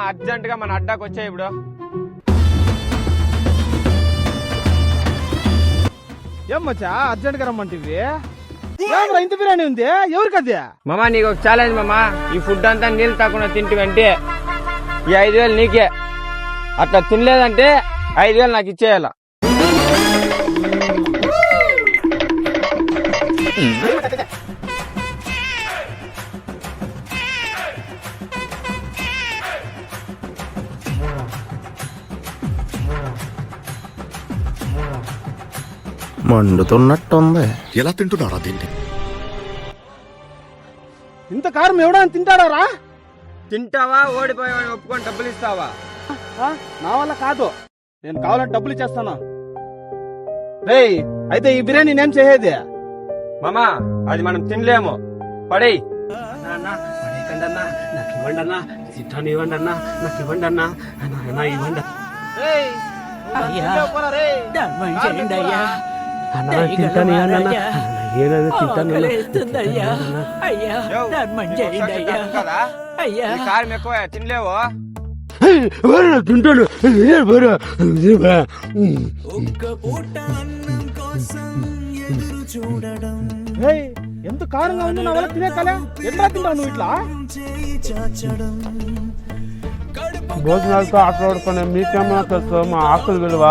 Urgent గా మన అడ్డాకి వచ్చాయి ఇప్పుడు. ఏం మచ్చా అర్జెంట్ గా రమ్మంటివి? ఇంత బిర్యానీ ఉంది, ఎవరికి అది? మామా నీకు ఒక ఛాలెంజ్ మామా. ఈ ఫుడ్ అంతా నీళ్ళు తాకుండా తింటివంటే ఈ 5,000 నీకే. అట్లా తినలేదంటే 5,000 నాకు ఇచ్చేయాల. మండుతున్నట్టుంది. ఎలా తింటున్నారా దీన్ని? ఇంత కారం ఎవడని తింటాడారా? తింటావా? ఓడిపోయావని ఒప్పుకొని డబ్బులు ఇస్తావా? నా వల్ల కాదు, నేను కావాలంటే డబ్బులు ఇచ్చేస్తాను. రేయ్ అయితే ఈ బిర్యానీ నేను చేసేది. మామా అది మనం తినలేము, పడేయ్. నాకు ఇవ్వండి అన్నా, చిట్టాను ఇవ్వండి అన్నా, నాకు ఇవ్వండి అన్నా, ఇవ్వండి కారం ఎక్కువ తినలేవు. తింటాను. ఎంత కారంగా ఉంది, నా వల్ల తినే కలే. ఎట్లా తింటావు నువ్వు ఇట్లా? భోజనాలతో ఆటలాడుకునే మీకేమన్నా తెలుసు మా ఆకలి విలువ?